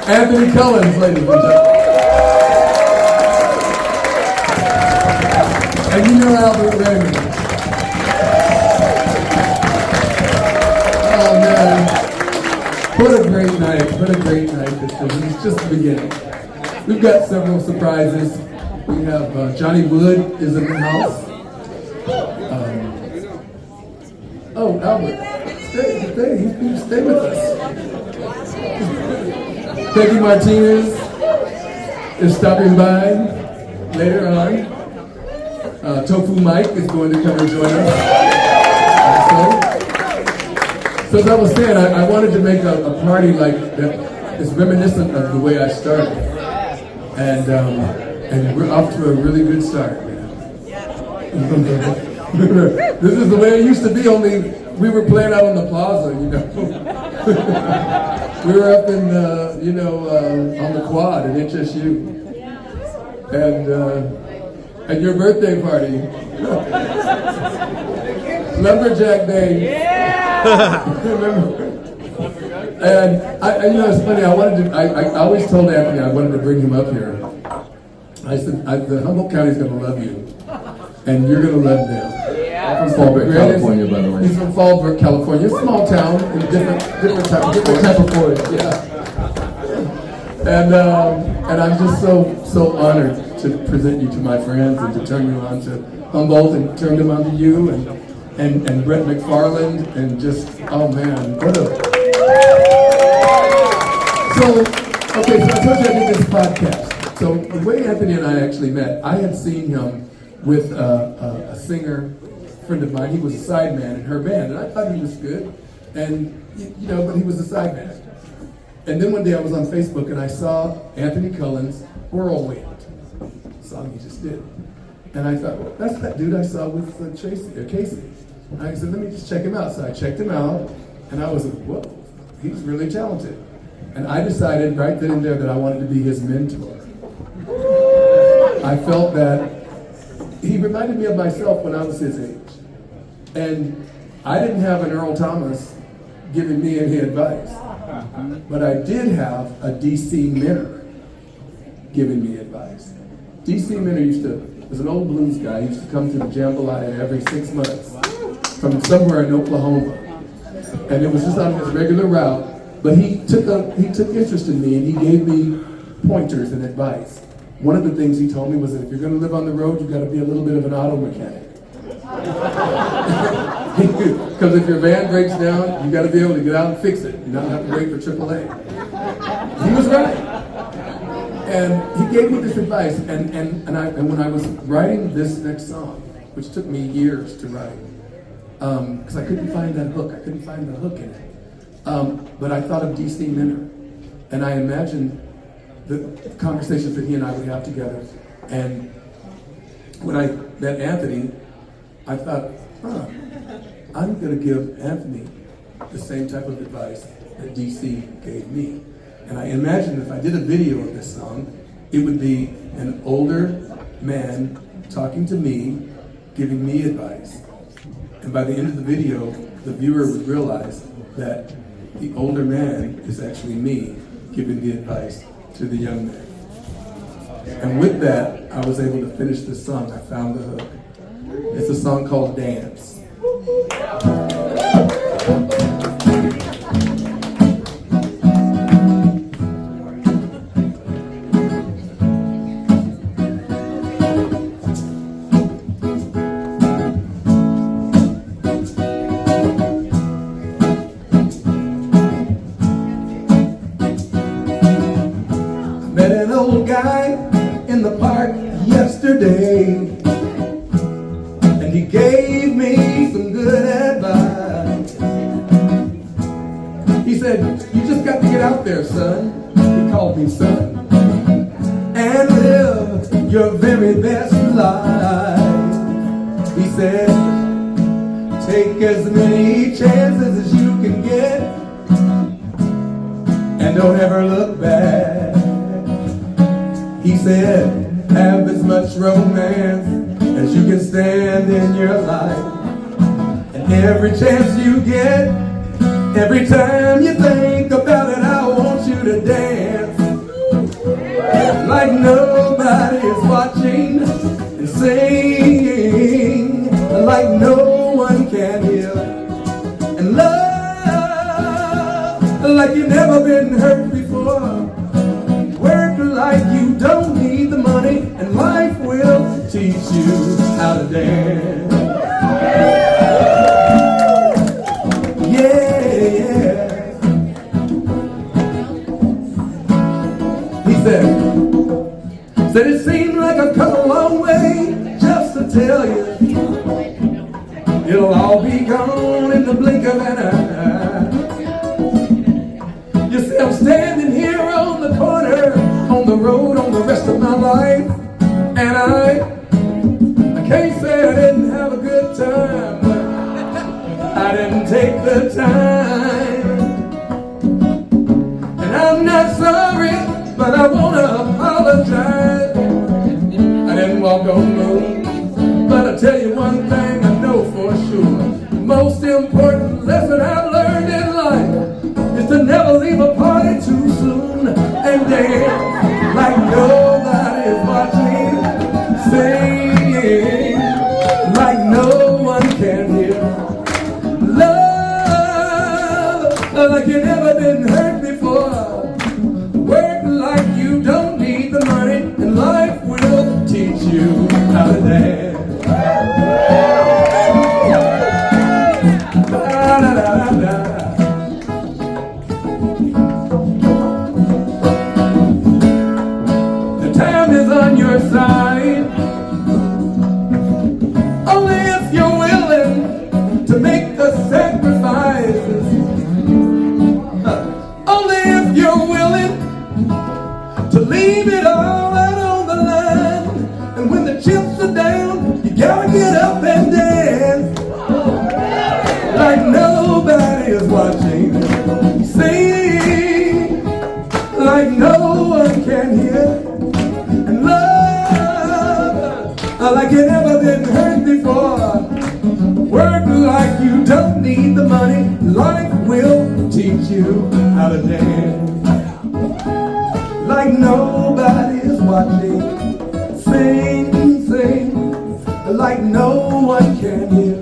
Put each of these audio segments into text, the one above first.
Anthony Cullins, ladies and gentlemen. And you know Albert Raymond. Oh man, what a great night, what a great night this is. It's just the beginning. We've got several surprises. We have Johnny Wood is in the house. Oh, Albert, stay with us. Peggy Martinez is stopping by later on. Tofu Mike is going to come and join us also. So as I was saying, I wanted to make a party like that is reminiscent of the way I started. And we're off to a really good start, man. This is the way it used to be, only we were playing out on the plaza, you know. We were up in, on the quad at HSU. And your birthday party. Lumberjack Day. Yeah! Remember? And it's funny, I always told Anthony I wanted to bring him up here. I said, the Humboldt County's going to love you, and you're going to love them. From Fallbrook, California, by the way. He's from Fallbrook, California. A small town in different type of forest. Yeah. And I'm just so honored to present you to my friends and to turn you on to Humboldt and turn them on to you and Brett McFarland and just, oh man, what a... So I told you I did this podcast. So the way Anthony and I actually met, I had seen him with a singer friend of mine. He was a sideman in her band, and I thought he was good, and but he was a sideman. And then one day I was on Facebook and I saw Anthony Cullins' Whirlwind song he just did, and I thought, well, that's that dude I saw with Casey. And I said, let me just check him out. So I checked him out, and I was like, whoa, he's really talented. And I decided right then and there that I wanted to be his mentor. I felt that he reminded me of myself when I was his age. And I didn't have an Earl Thomas giving me any advice. But I did have a DC Minner giving me advice. DC Minner was an old blues guy. He used to come to the jambalaya every 6 months from somewhere in Oklahoma. And it was just on his regular route. But he took interest in me, and he gave me pointers and advice. One of the things he told me was that if you're going to live on the road, you've got to be a little bit of an auto mechanic. Because if your van breaks down, you've got to be able to get out and fix it. You don't have to wait for AAA. He was right. And he gave me this advice. And when I was writing this next song, which took me years to write, because I couldn't find that hook. I couldn't find the hook in it. But I thought of DC Minner. And I imagined the conversations that he and I would have together. And when I met Anthony, I thought, I'm going to give Anthony the same type of advice that DC gave me. And I imagined if I did a video of this song, it would be an older man talking to me, giving me advice. And by the end of the video, the viewer would realize that the older man is actually me giving the advice to the young man. And with that, I was able to finish this song. I found the hook. It's a song called Dance. Met an old guy in the park yesterday, and he gave me some good advice. He said, you just got to get out there, son. He called me son. And live your very best life. He said, take as many chances as you can get, and don't ever look back. He said, have as much romance as you can stand in your life. And every chance you get, every time you think about it, I want you to dance. like you never been hurt before. Work like you don't need the money, and life will teach you how to dance. Yeah. He said it seemed like I've come a long way just to tell you it'll all be gone in the blink of an eye. You see, I'm standing here on the corner, on the road, on the rest of my life, and I can't say I didn't have a good time, but I didn't take the time. And I'm not sorry, but I wanna apologize. I didn't walk on moon, but I tell you one thing I know for sure. The most important lesson I've learned in life is to never leave a party too soon and dance like nobody is watching. Sing like no one can hear. Love like you never been hurt before. Work like you don't need the money, and life will teach you how to dance. The time is on your side, only if you're willing to make the sacrifices. Only if you're willing to leave it all out on the line. And when the chips are down, you gotta get up and dance like nobody is watching. Sing like no one can hear. And love like you never been hurt before. Work like you don't need the money. Life will teach you how to dance like nobody is watching. Sing, sing like no one can hear.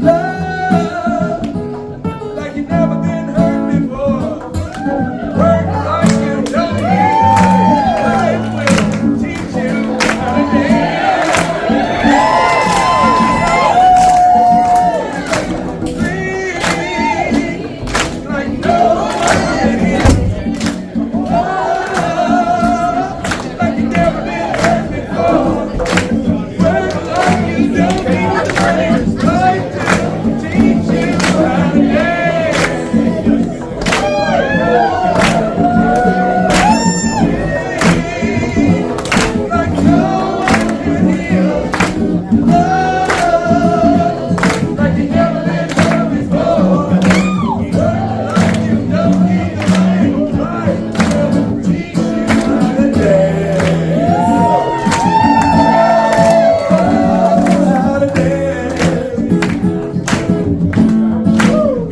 Love like you never been hurt before. Work like you don't need the money. Life will teach you how to dance. Sing like no one can hear. Like you never been hurt before. Work like you don't need the money. Life will teach you how to dance. Like no one can hear. Love like you never been hurt before. Work like you don't need the money. Life will teach you how to dance. How to dance.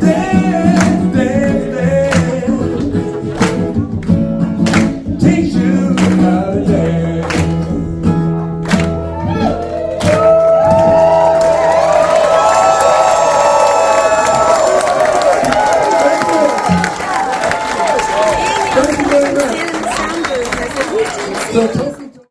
Dance, dance, dance. Teach you how to dance. Thank you very much. So,